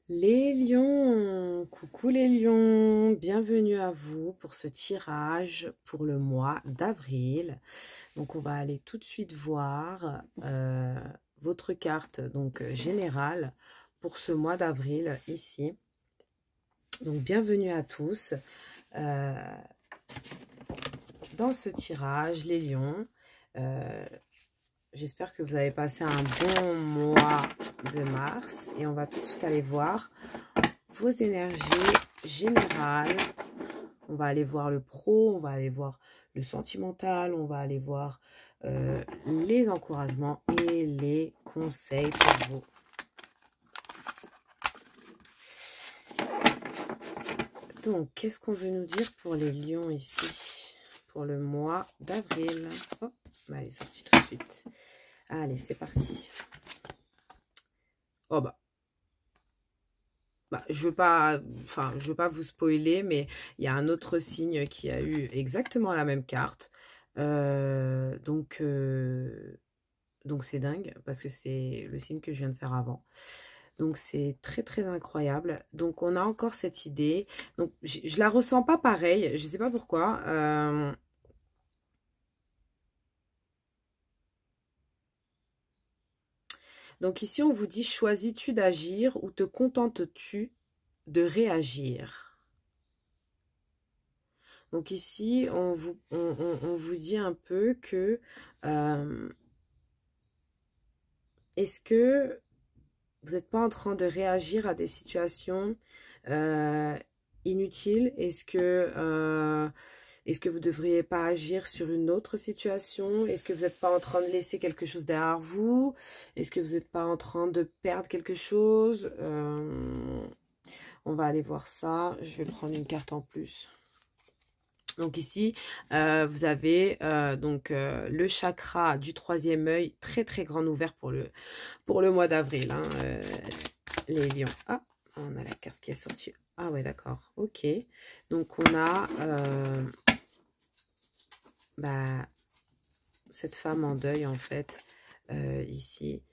Les lions, coucou les lions, bienvenue à vous pour ce tirage pour le mois d'avril. Donc on va aller tout de suite voir votre carte donc générale pour ce mois d'avril ici. Donc bienvenue à tous dans ce tirage les lions. J'espère que vous avez passé un bon mois de mars et on va tout de suite aller voir vos énergies générales. On va aller voir le pro, on va aller voir le sentimental, on va aller voir les encouragements et les conseils pour vous. Donc, qu'est-ce qu'on veut nous dire pour les lions ici, pour le mois d'avril? Oh, elle est sortie tout de suite. Allez, c'est parti. Oh je veux pas, je veux pas vous spoiler, mais il y a un autre signe qui a eu exactement la même carte. Donc c'est dingue parce que c'est le signe que je viens de faire avant. Donc c'est très très incroyable. Donc on a encore cette idée. Donc je la ressens pas pareil. Je sais pas pourquoi. Donc ici on vous dit, choisis-tu d'agir ou te contentes-tu de réagir? Donc ici on vous dit un peu que est-ce que vous n'êtes pas en train de réagir à des situations inutiles? Est-ce que vous ne devriez pas agir sur une autre situation? Est-ce que vous n'êtes pas en train de laisser quelque chose derrière vous? Est-ce que vous n'êtes pas en train de perdre quelque chose? On va aller voir ça. Je vais prendre une carte en plus. Donc ici, vous avez le chakra du troisième œil, très très grand ouvert pour le mois d'avril, hein, les lions. Ah, on a la carte qui est sortie. Ah ouais, d'accord, ok. Donc on a cette femme en deuil en fait, ici.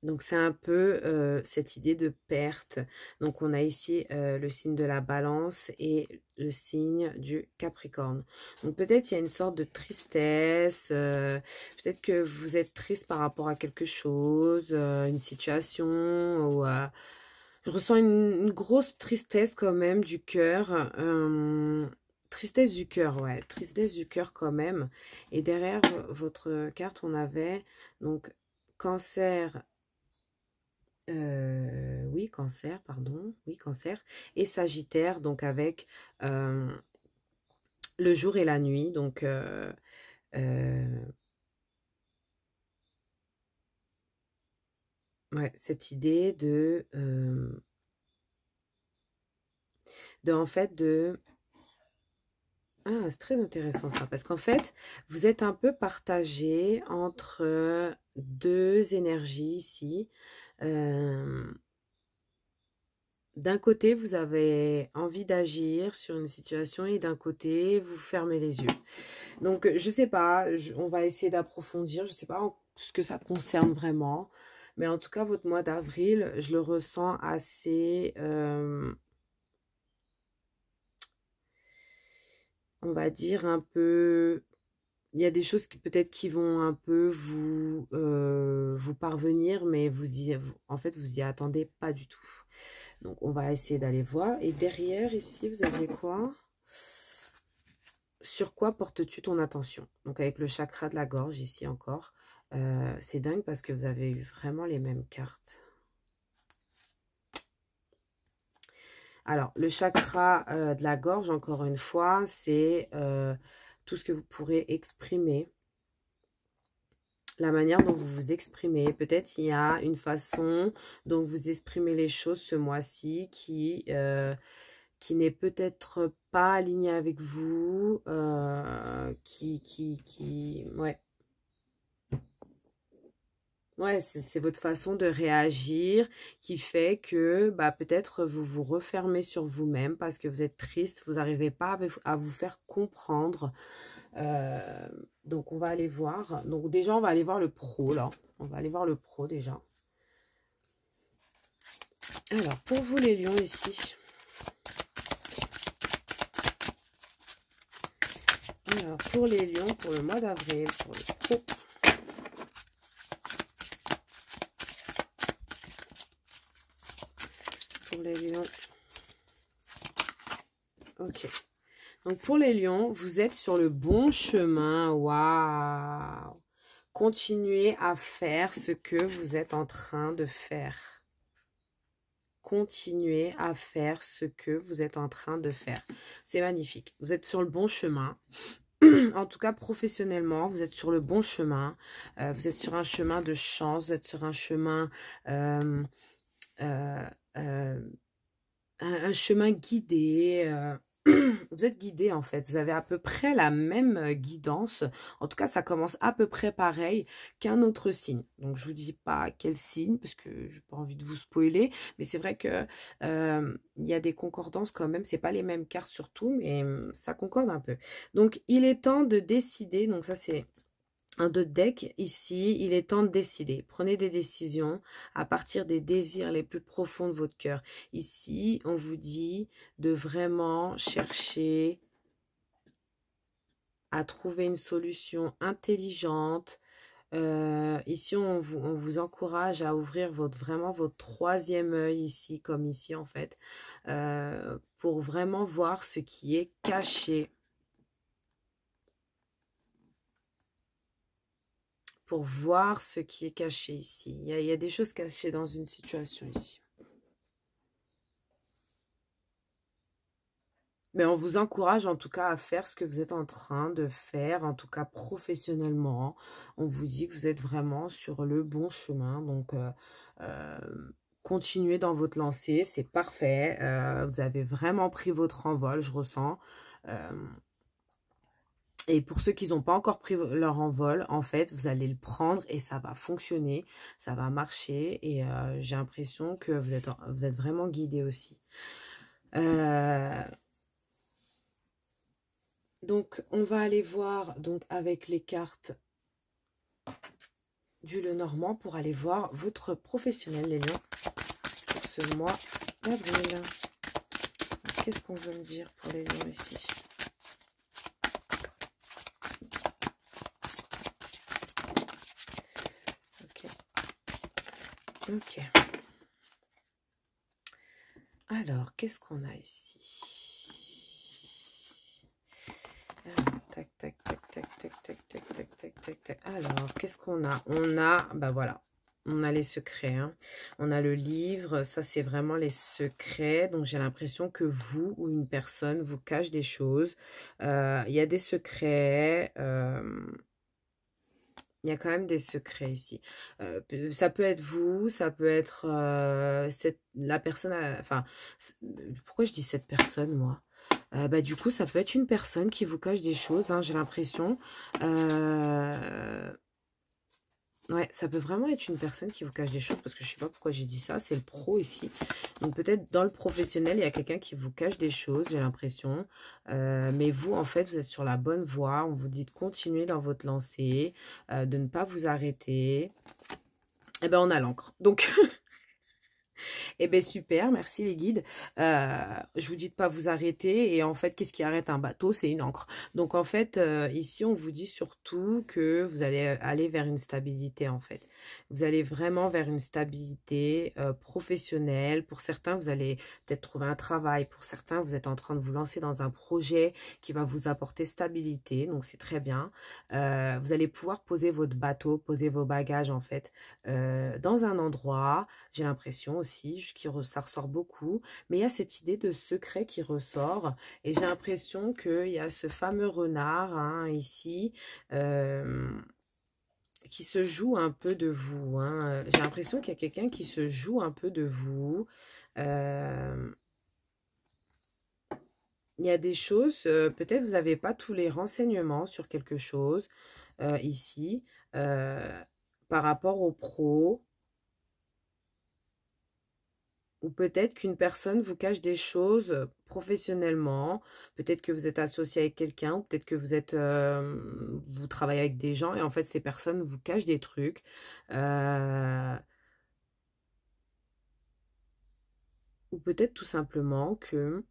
Donc c'est un peu cette idée de perte. Donc on a ici le signe de la balance et le signe du Capricorne. Donc peut-être il y a une sorte de tristesse, peut-être que vous êtes triste par rapport à quelque chose, une situation, ou je ressens une grosse tristesse quand même du cœur. Tristesse du cœur, ouais, tristesse du cœur quand même. Et derrière votre carte, on avait donc Cancer. Oui, cancer, pardon. Oui, cancer. Et Sagittaire, donc avec le jour et la nuit. Donc, ouais, cette idée en fait, Ah, c'est très intéressant ça. Parce qu'en fait, vous êtes un peu partagé entre deux énergies ici. D'un côté, vous avez envie d'agir sur une situation et d'un côté, vous fermez les yeux. Donc, je sais pas, on va essayer d'approfondir. Je sais pas ce que ça concerne vraiment. Mais en tout cas, votre mois d'avril, je le ressens assez, on va dire un peu... Il y a des choses qui peut-être qui vont un peu vous parvenir, mais en fait, vous y attendez pas du tout. Donc, on va essayer d'aller voir. Et derrière, ici, vous avez quoi? Sur quoi portes-tu ton attention? Donc, avec le chakra de la gorge, ici encore. C'est dingue parce que vous avez eu vraiment les mêmes cartes. Alors, le chakra de la gorge, encore une fois, c'est tout ce que vous pourrez exprimer. La manière dont vous vous exprimez. Peut-être il y a une façon dont vous exprimez les choses ce mois-ci qui n'est peut-être pas alignée avec vous, ouais. Ouais, c'est votre façon de réagir qui fait que peut-être vous vous refermez sur vous-même parce que vous êtes triste, vous n'arrivez pas à vous faire comprendre. Donc, on va aller voir. Donc, déjà, on va aller voir le pro, là. On va aller voir le pro, déjà. Alors, pour vous les lions ici. Alors, pour les lions, pour le mois d'avril, pour le pro. Pour les lions. Ok. Donc, pour les lions, vous êtes sur le bon chemin. Waouh! Continuez à faire ce que vous êtes en train de faire. Continuez à faire ce que vous êtes en train de faire. C'est magnifique. Vous êtes sur le bon chemin. En tout cas, professionnellement, vous êtes sur le bon chemin. Vous êtes sur un chemin de chance. Vous êtes sur un chemin... euh, un chemin guidé. Vous êtes guidé en fait. Vous avez à peu près la même guidance. En tout cas, ça commence à peu près pareil qu'un autre signe. Donc, je vous dis pas quel signe parce que j'ai pas envie de vous spoiler. Mais c'est vrai que il y a des concordances quand même. C'est pas les mêmes cartes surtout, mais ça concorde un peu. Donc, il est temps de décider. Donc, ça c'est un de deck ici, il est temps de décider. Prenez des décisions à partir des désirs les plus profonds de votre cœur. Ici, on vous dit de vraiment chercher à trouver une solution intelligente. Ici, on vous encourage à ouvrir vraiment votre troisième œil ici, comme ici en fait, pour vraiment voir ce qui est caché. Pour voir ce qui est caché ici. Il y a des choses cachées dans une situation ici. Mais on vous encourage en tout cas à faire ce que vous êtes en train de faire, en tout cas professionnellement. On vous dit que vous êtes vraiment sur le bon chemin. Donc, continuez dans votre lancée, c'est parfait. Vous avez vraiment pris votre envol, je ressens. Et pour ceux qui n'ont pas encore pris leur envol, en fait, vous allez le prendre et ça va fonctionner, ça va marcher. Et j'ai l'impression que vous êtes vraiment guidé aussi. Donc, on va aller voir donc avec les cartes du Lenormand pour aller voir votre professionnel, les lions, pour ce mois d'avril. Qu'est-ce qu'on veut me dire pour les lions ici? Ok. Alors, qu'est-ce qu'on a ici? Alors, tac, tac, tac, tac, tac, tac, tac, tac, tac, tac, tac. Alors, qu'est-ce qu'on a? On a, bah voilà, on a les secrets. Hein. On a le livre, ça c'est vraiment les secrets. Donc, j'ai l'impression que vous ou une personne vous cache des choses. Il y a des secrets... il y a quand même des secrets ici. Ça peut être vous, ça peut être la personne... Enfin, pourquoi je dis cette personne, moi? Bah, du coup, ça peut être une personne qui vous cache des choses, hein, j'ai l'impression. Ouais, ça peut vraiment être une personne qui vous cache des choses, parce que je ne sais pas pourquoi j'ai dit ça, c'est le pro ici. Donc peut-être dans le professionnel, il y a quelqu'un qui vous cache des choses, j'ai l'impression. Mais vous, en fait, vous êtes sur la bonne voie. On vous dit de continuer dans votre lancée, de ne pas vous arrêter. Eh bien, on a l'encre. Donc... Eh bien, super, merci les guides. Je vous dis de pas vous arrêter. Et en fait, qu'est-ce qui arrête un bateau? C'est une ancre. Donc, en fait, ici, on vous dit surtout que vous allez aller vers une stabilité, en fait. Vous allez vraiment vers une stabilité professionnelle. Pour certains, vous allez peut-être trouver un travail. Pour certains, vous êtes en train de vous lancer dans un projet qui va vous apporter stabilité. Donc, c'est très bien. Vous allez pouvoir poser votre bateau, poser vos bagages, en fait, dans un endroit. J'ai l'impression aussi ça ressort beaucoup, mais il y a cette idée de secret qui ressort, et j'ai l'impression qu'il y a ce fameux renard, hein, ici, qui se joue un peu de vous, hein. J'ai l'impression qu'il y a quelqu'un qui se joue un peu de vous. Il y a des choses, peut-être vous n'avez pas tous les renseignements sur quelque chose, ici, par rapport au pro. Ou peut-être qu'une personne vous cache des choses professionnellement. Peut-être que vous êtes associé avec quelqu'un. Ou peut-être que vous travaillez avec des gens. Et en fait, ces personnes vous cachent des trucs. ou peut-être tout simplement que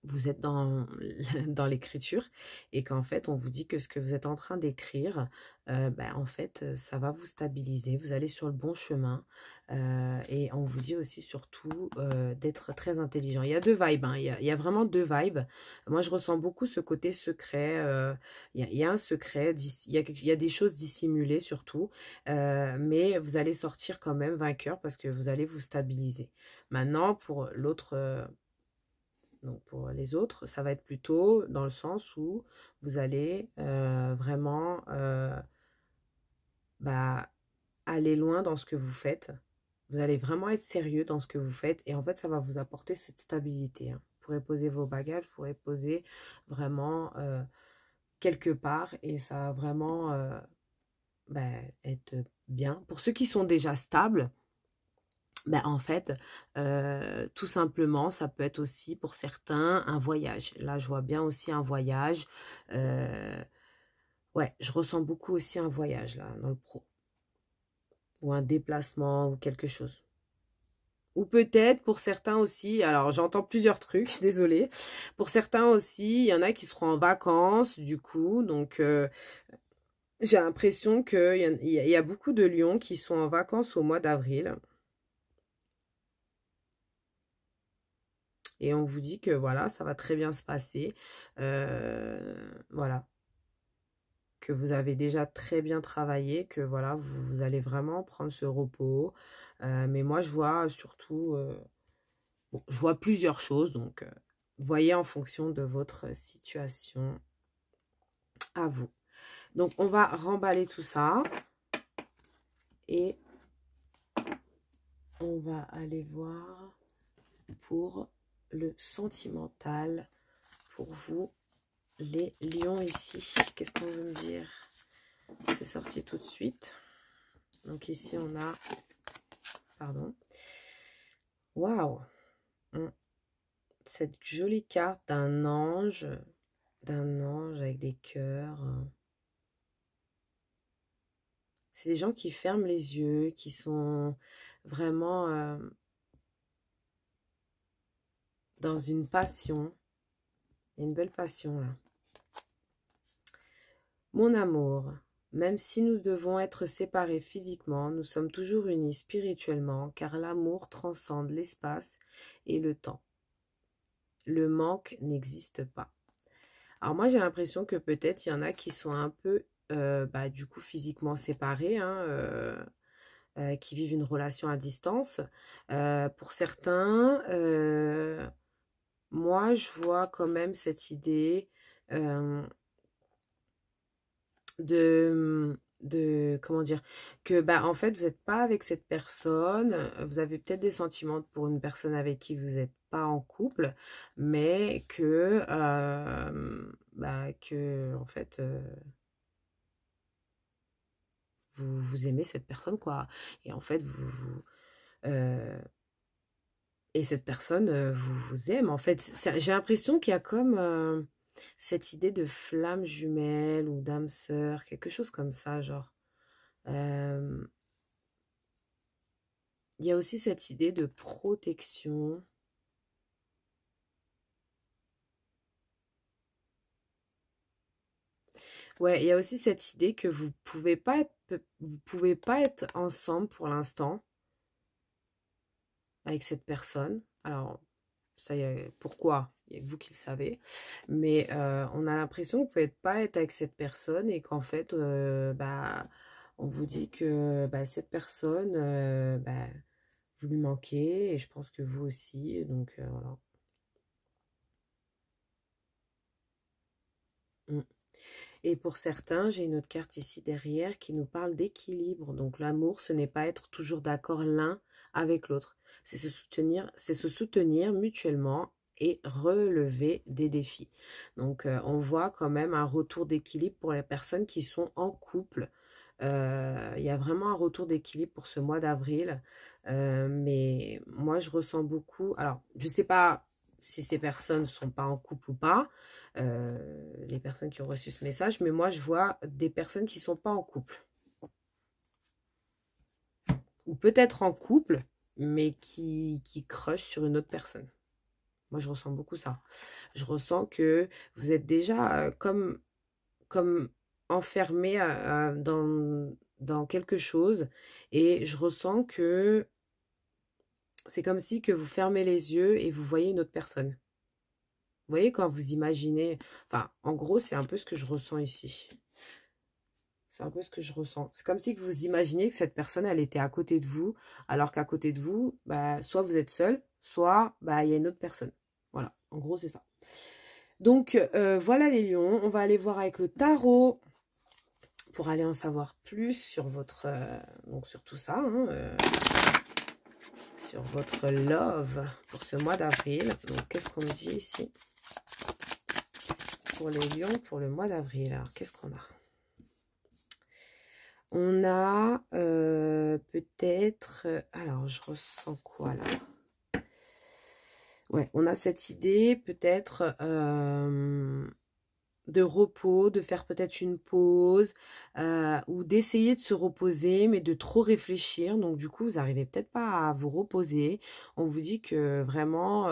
vous êtes dans, dans l'écriture et qu'en fait, on vous dit que ce que vous êtes en train d'écrire, ben, en fait, ça va vous stabiliser. Vous allez sur le bon chemin. Et on vous dit aussi surtout d'être très intelligent. Il y a deux vibes, hein, il y a vraiment deux vibes. Moi, je ressens beaucoup ce côté secret. Il y a un secret, il y a des choses dissimulées surtout. Mais vous allez sortir quand même vainqueur parce que vous allez vous stabiliser. Maintenant, pour l'autre... donc pour les autres, ça va être plutôt dans le sens où vous allez vraiment bah, aller loin dans ce que vous faites. Vous allez vraiment être sérieux dans ce que vous faites et en fait, ça va vous apporter cette stabilité, hein. Vous pourrez poser vos bagages, vous pourrez poser vraiment quelque part et ça va vraiment bah, être bien. Pour ceux qui sont déjà stables, ben, en fait, tout simplement, ça peut être aussi pour certains un voyage. Là, je vois bien aussi un voyage. Ouais, je ressens beaucoup aussi un voyage là dans le pro. Ou un déplacement ou quelque chose. Ou peut-être pour certains aussi, alors j'entends plusieurs trucs, désolée. Pour certains aussi, il y en a qui seront en vacances du coup. Donc j'ai l'impression qu'il y a beaucoup de lions qui sont en vacances au mois d'avril. Et on vous dit que voilà, ça va très bien se passer. Voilà. Que vous avez déjà très bien travaillé, que voilà, vous allez vraiment prendre ce repos. Mais moi, je vois surtout, bon, je vois plusieurs choses. Donc, voyez en fonction de votre situation à vous. Donc, on va remballer tout ça. Et on va aller voir pour le sentimental pour vous. Les lions ici, qu'est-ce qu'on veut me dire? C'est sorti tout de suite. Donc ici, on a... Pardon. Waouh! Cette jolie carte d'un ange avec des cœurs. C'est des gens qui ferment les yeux, qui sont vraiment dans une passion. Il y a une belle passion là. Mon amour, même si nous devons être séparés physiquement, nous sommes toujours unis spirituellement, car l'amour transcende l'espace et le temps. Le manque n'existe pas. Alors moi, j'ai l'impression que peut-être il y en a qui sont un peu, bah, du coup, physiquement séparés, hein, qui vivent une relation à distance. Pour certains, moi, je vois quand même cette idée comment dire, que bah en fait vous n'êtes pas avec cette personne, vous avez peut-être des sentiments pour une personne avec qui vous n'êtes pas en couple, mais que bah que en fait vous aimez cette personne quoi, et en fait euh, et cette personne vous aime en fait. J'ai l'impression qu'il y a comme cette idée de flamme jumelle ou d'âme sœur, quelque chose comme ça genre. Euh, Il y a aussi cette idée de protection. Ouais, il y a aussi cette idée que vous pouvez pas être ensemble pour l'instant avec cette personne. Alors, ça y est, pourquoi? Il y a que vous qui le savez. Mais on a l'impression que vous pouvez pas être avec cette personne et qu'en fait, bah, on vous dit que bah, cette personne, bah, vous lui manquez et je pense que vous aussi. Donc, voilà. Mm. Et pour certains, j'ai une autre carte ici derrière qui nous parle d'équilibre. Donc l'amour, ce n'est pas être toujours d'accord l'un avec l'autre. C'est se soutenir mutuellement et relever des défis. Donc on voit quand même un retour d'équilibre pour les personnes qui sont en couple. Il y a vraiment un retour d'équilibre pour ce mois d'avril. Mais moi, je ressens beaucoup... Alors, je ne sais pas si ces personnes ne sont pas en couple ou pas, les personnes qui ont reçu ce message, mais moi je vois des personnes qui ne sont pas en couple. Ou peut-être en couple, mais qui crush sur une autre personne. Moi, je ressens beaucoup ça. Je ressens que vous êtes déjà comme enfermé dans quelque chose. Et je ressens que c'est comme si que vous fermez les yeux et vous voyez une autre personne. Vous voyez quand vous imaginez... Enfin, en gros, c'est un peu ce que je ressens ici. C'est un peu ce que je ressens. C'est comme si que vous imaginez que cette personne, elle était à côté de vous, alors qu'à côté de vous, bah, soit vous êtes seul, soit bah, il y a une autre personne. Voilà, en gros, c'est ça. Donc, voilà les lions. On va aller voir avec le tarot pour aller en savoir plus sur votre... donc, sur tout ça, hein, sur votre love pour ce mois d'avril. Donc, qu'est-ce qu'on me dit ici pour les lions pour le mois d'avril? Alors, qu'est-ce qu'on a? On a peut-être... alors, je ressens quoi là? Ouais, on a cette idée peut-être de repos, de faire peut-être une pause ou d'essayer de se reposer, mais de trop réfléchir. Donc, du coup, vous n'arrivez peut-être pas à vous reposer. On vous dit que vraiment...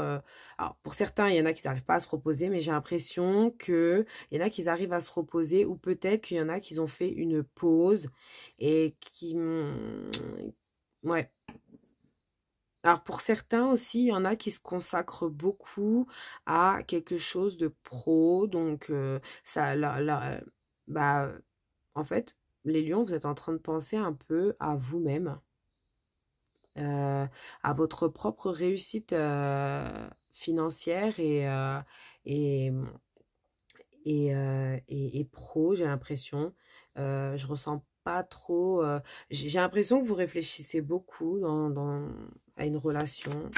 alors, pour certains, il y en a qui n'arrivent pas à se reposer, mais j'ai l'impression qu'il y en a qui arrivent à se reposer ou peut-être qu'il y en a qui ont fait une pause et qui... ouais. Alors, pour certains aussi, il y en a qui se consacrent beaucoup à quelque chose de pro. Donc, ça, bah, en fait, les lions, vous êtes en train de penser un peu à vous-même, à votre propre réussite financière et, et pro, j'ai l'impression. Je ressens pas trop... j'ai l'impression que vous réfléchissez beaucoup à une relation.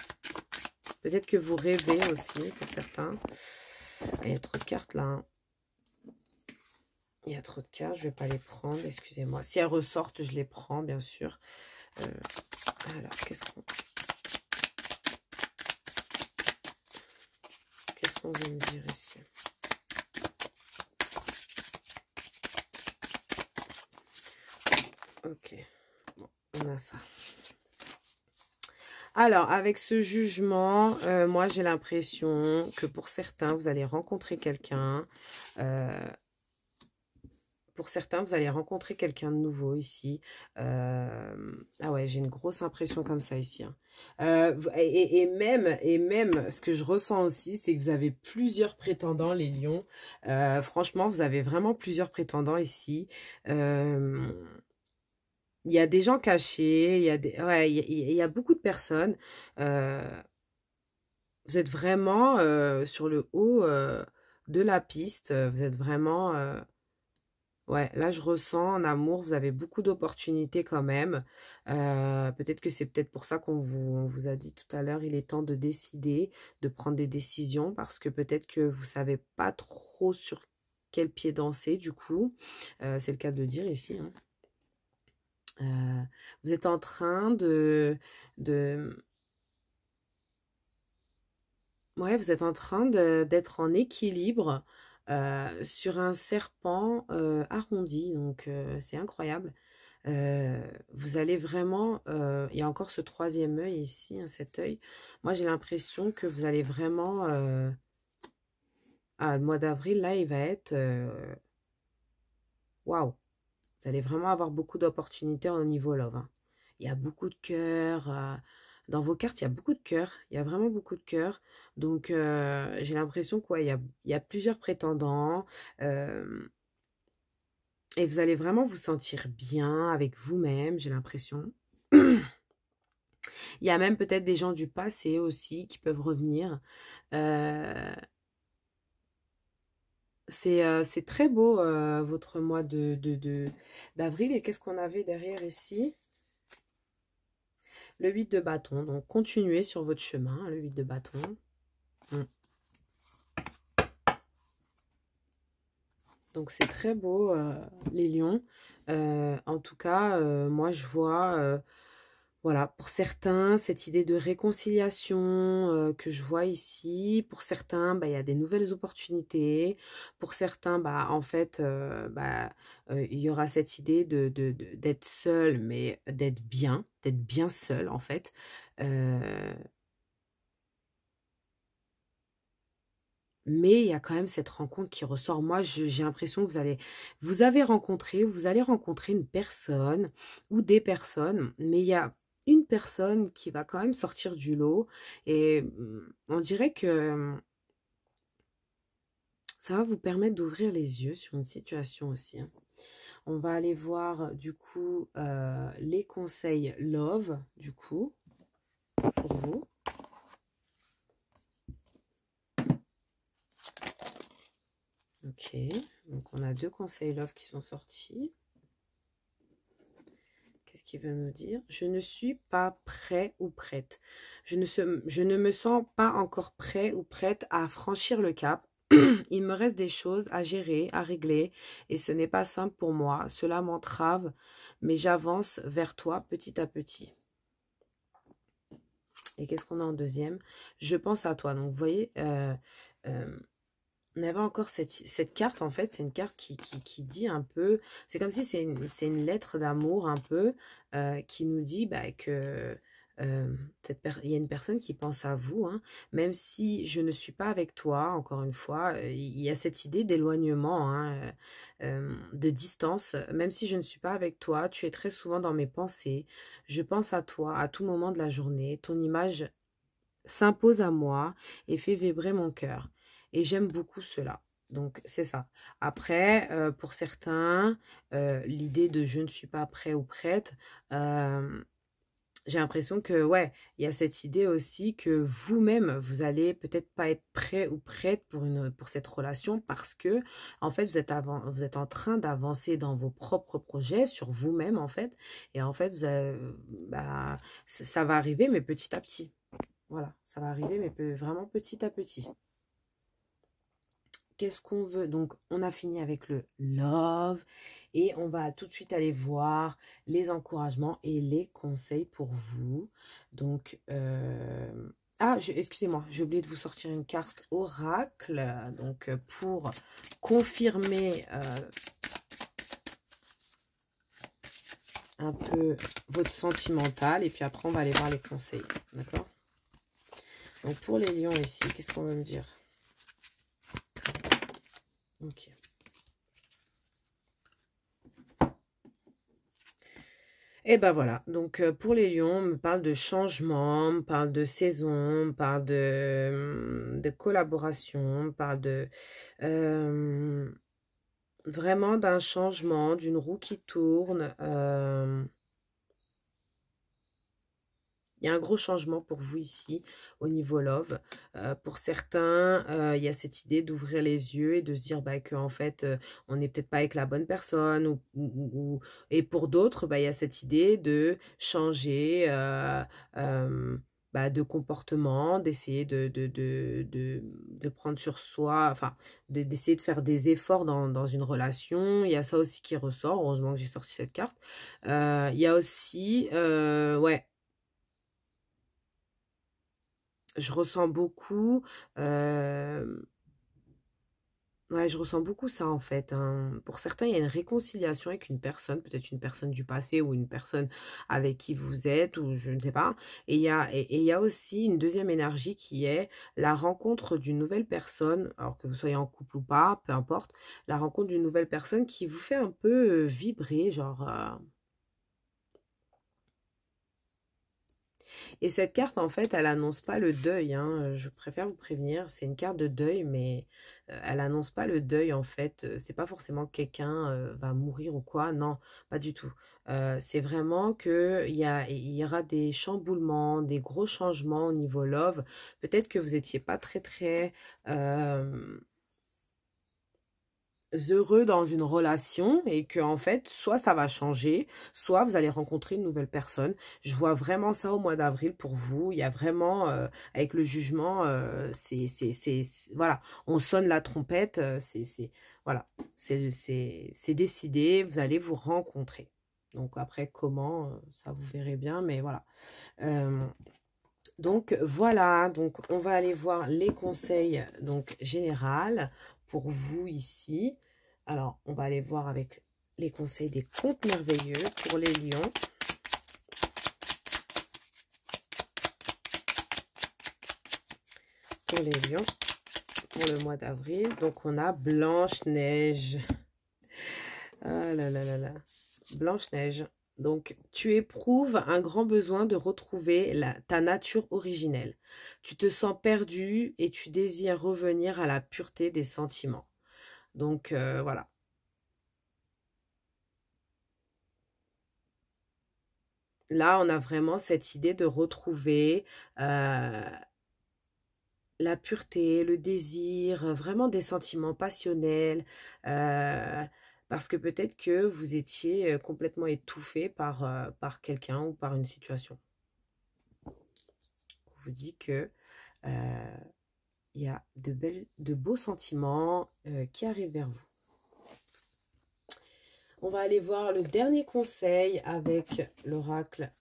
Peut-être que vous rêvez aussi, pour certains. Il y a trop de cartes, là. Hein. Il y a trop de cartes, je ne vais pas les prendre, excusez-moi. Si elles ressortent, je les prends, bien sûr. Alors, qu'est-ce qu'on veut me dire ici? Ok, bon, on a ça. Alors, avec ce jugement, moi, j'ai l'impression que pour certains, vous allez rencontrer quelqu'un. Pour certains, vous allez rencontrer quelqu'un de nouveau ici. Ah ouais, j'ai une grosse impression comme ça ici. Hein. Et même, ce que je ressens aussi, c'est que vous avez plusieurs prétendants, les lions. Franchement, vous avez vraiment plusieurs prétendants ici. Il y a des gens cachés, ouais, il y a beaucoup de personnes. Vous êtes vraiment sur le haut de la piste. Vous êtes vraiment... ouais, là, je ressens en amour, vous avez beaucoup d'opportunités quand même. Peut-être que c'est peut-être pour ça on vous a dit tout à l'heure, il est temps de décider, de prendre des décisions, parce que peut-être que vous savez pas trop sur quel pied danser, du coup. C'est le cas de le dire ici. Hein. Vous êtes en train ouais, vous êtes en train d'être en équilibre sur un serpent arrondi, donc c'est incroyable. Vous allez vraiment, il y a encore ce troisième œil ici, hein, cet œil. Moi, j'ai l'impression que vous allez vraiment, le mois d'avril, là, il va être, waouh, vous allez vraiment avoir beaucoup d'opportunités au niveau love. Hein. Il y a beaucoup de cœur. Dans vos cartes, il y a beaucoup de cœur. Il y a vraiment beaucoup de cœur. Donc, j'ai l'impression qu'il y a plusieurs prétendants. Et vous allez vraiment vous sentir bien avec vous-même, j'ai l'impression. Il y a même peut-être des gens du passé aussi qui peuvent revenir. C'est très beau, votre mois d'avril. Et qu'est-ce qu'on avait derrière ici? Le 8 de bâton. Donc, continuez sur votre chemin, le 8 de bâton. Donc, c'est très beau, les lions. En tout cas, moi, je vois Voilà, pour certains, cette idée de réconciliation que je vois ici, pour certains, bah, il y a des nouvelles opportunités. Pour certains, bah, en fait, il y aura cette idée d'être seul, mais d'être bien seul, en fait. Euh, mais il y a quand même cette rencontre qui ressort. Moi, j'ai l'impression que vous allez rencontrer une personne ou des personnes, mais il y a une personne qui va quand même sortir du lot et on dirait que ça va vous permettre d'ouvrir les yeux sur une situation aussi, hein. On va aller voir du coup les conseils love du coup pour vous. Ok, donc on a deux conseils love qui sont sortis. Qu'est-ce qu'il veut nous dire? Je ne suis pas prêt ou prête. Je ne me sens pas encore prêt ou prête à franchir le cap. Il me reste des choses à gérer, à régler, et ce n'est pas simple pour moi. Cela m'entrave, mais j'avance vers toi petit à petit. Et qu'est-ce qu'on a en deuxième? Je pense à toi. Donc, vous voyez, on avait encore cette carte, en fait, c'est une carte qui dit un peu, c'est comme si c'est une lettre d'amour un peu, qui nous dit bah, que il y a une personne qui pense à vous, hein, même si je ne suis pas avec toi, encore une fois, il y a cette idée d'éloignement, hein, de distance, même si je ne suis pas avec toi, tu es très souvent dans mes pensées, je pense à toi à tout moment de la journée, ton image s'impose à moi et fait vibrer mon cœur. Et j'aime beaucoup cela. Donc, c'est ça. Après, pour certains, l'idée de je ne suis pas prêt ou prête, j'ai l'impression que, ouais, il y a cette idée aussi que vous-même, vous allez peut-être pas être prêt ou prête pour cette relation parce que, en fait, vous êtes en train d'avancer dans vos propres projets sur vous-même, en fait. Et en fait, bah, ça va arriver, mais petit à petit. Voilà, ça va arriver, mais vraiment petit à petit. Qu'est-ce qu'on veut? Donc, on a fini avec le love et on va tout de suite aller voir les encouragements et les conseils pour vous. Donc, excusez-moi, j'ai oublié de vous sortir une carte oracle. Donc, pour confirmer un peu votre sentimental. Et puis après, on va aller voir les conseils. D'accord? Donc, pour les lions ici, qu'est-ce qu'on veut me dire? Ok. Et ben voilà, donc pour les lions, on me parle de changement, on me parle de saison, on me parle de collaboration, on me parle de vraiment d'un changement, d'une roue qui tourne. Il y a un gros changement pour vous ici au niveau love. Pour certains, il y a cette idée d'ouvrir les yeux et de se dire bah, qu'en fait, on n'est peut-être pas avec la bonne personne. Et pour d'autres, bah, il y a cette idée de changer bah, de comportement, d'essayer de prendre sur soi, enfin, d'essayer de faire des efforts dans une relation. Il y a ça aussi qui ressort. Heureusement que j'ai sorti cette carte. Il y a aussi, ouais, je ressens beaucoup, ouais, je ressens beaucoup ça en fait, hein. Pour certains, il y a une réconciliation avec une personne, peut-être une personne du passé ou une personne avec qui vous êtes ou je ne sais pas. Et il y a aussi une deuxième énergie qui est la rencontre d'une nouvelle personne, alors que vous soyez en couple ou pas, peu importe, la rencontre d'une nouvelle personne qui vous fait un peu vibrer, genre... Et cette carte, en fait, elle annonce pas le deuil, hein, je préfère vous prévenir. C'est une carte de deuil, mais elle annonce pas le deuil, en fait. C'est pas forcément que quelqu'un va mourir ou quoi. Non, pas du tout. C'est vraiment que il y aura des chamboulements, des gros changements au niveau love. Peut-être que vous étiez pas très heureux dans une relation et que en fait soit ça va changer, soit vous allez rencontrer une nouvelle personne. Je vois vraiment ça au mois d'avril pour vous. Il y a vraiment avec le jugement, voilà, on sonne la trompette, voilà, c'est décidé, vous allez vous rencontrer. Donc après, comment, ça vous verrez bien, mais voilà. Donc voilà, donc on va aller voir les conseils donc général pour vous ici. Alors, on va aller voir avec les conseils des contes merveilleux pour les lions. Pour les lions, pour le mois d'avril. Donc, on a Blanche-Neige. Ah là là là là. Blanche-Neige. Donc, tu éprouves un grand besoin de retrouver ta nature originelle. Tu te sens perdu et tu désires revenir à la pureté des sentiments. Donc, voilà. Là, on a vraiment cette idée de retrouver la pureté, le désir, vraiment des sentiments passionnels, parce que peut-être que vous étiez complètement étouffé par quelqu'un ou par une situation. On vous dit que il y a de beaux sentiments qui arrivent vers vous. On va aller voir le dernier conseil avec l'oracle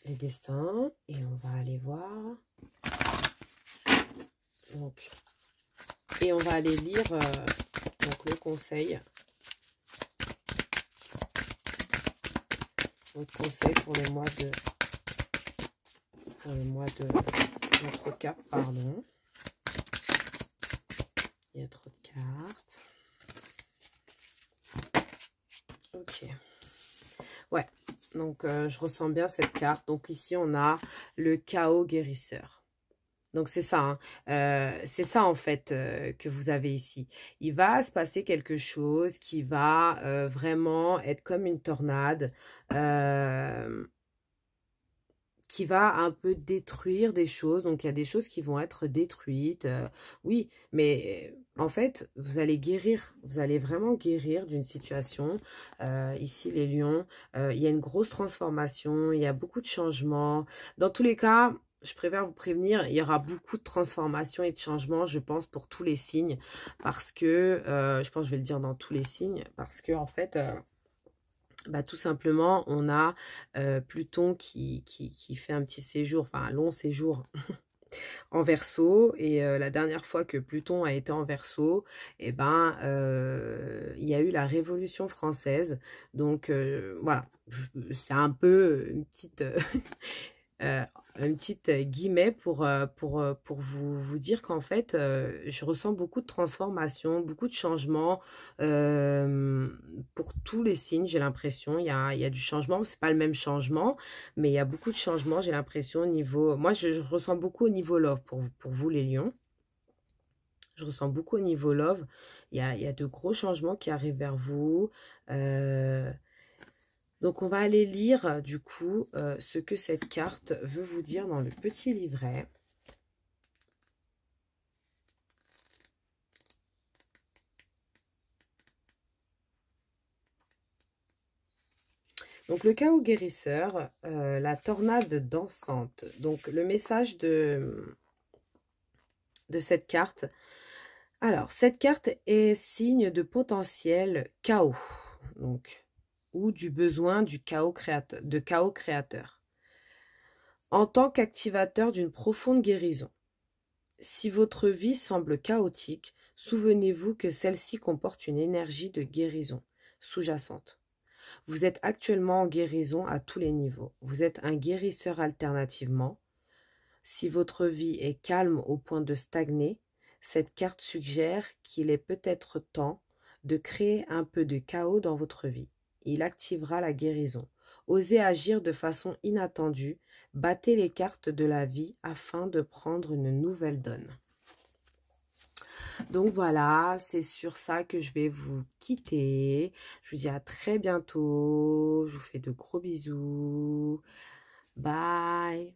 des destins et on va aller voir. Donc, et on va aller lire donc le conseil. Votre conseil pour le mois de notre carte, pardon. Il y a trop de cartes. Ok. Ouais, donc je ressens bien cette carte. Donc ici, on a le chaos guérisseur. Donc c'est ça, hein. C'est ça en fait que vous avez ici. Il va se passer quelque chose qui va vraiment être comme une tornade, qui va un peu détruire des choses. Donc il y a des choses qui vont être détruites, oui, mais en fait vous allez guérir, vous allez vraiment guérir d'une situation. Ici les lions, il y a une grosse transformation, il y a beaucoup de changements. Dans tous les cas, je préfère vous prévenir, il y aura beaucoup de transformations et de changements, je pense, pour tous les signes. Parce que, je pense que je vais le dire dans tous les signes, parce que en fait, bah, tout simplement, on a Pluton qui fait un petit séjour, enfin un long séjour en Verseau. Et la dernière fois que Pluton a été en Verseau, eh ben, il y a eu la Révolution française. Donc, voilà, c'est un peu une petite... une petite guillemets pour vous dire qu'en fait, je ressens beaucoup de transformations, beaucoup de changements pour tous les signes, j'ai l'impression. Il y a du changement, c'est pas le même changement, mais il y a beaucoup de changements, j'ai l'impression, au niveau... Moi, je ressens beaucoup au niveau love pour vous, les lions. Je ressens beaucoup au niveau love. Il y a de gros changements qui arrivent vers vous. Donc, on va aller lire, du coup, ce que cette carte veut vous dire dans le petit livret. Donc, le chaos guérisseur, la tornade dansante. Donc, le message de cette carte. Alors, cette carte est signe de potentiel chaos. Donc, ou du besoin du chaos créateur. En tant qu'activateur d'une profonde guérison. Si votre vie semble chaotique, souvenez-vous que celle-ci comporte une énergie de guérison sous-jacente. Vous êtes actuellement en guérison à tous les niveaux. Vous êtes un guérisseur alternativement. Si votre vie est calme au point de stagner, cette carte suggère qu'il est peut-être temps de créer un peu de chaos dans votre vie. Il activera la guérison. Osez agir de façon inattendue. Battez les cartes de la vie afin de prendre une nouvelle donne. Donc voilà, c'est sur ça que je vais vous quitter. Je vous dis à très bientôt. Je vous fais de gros bisous. Bye.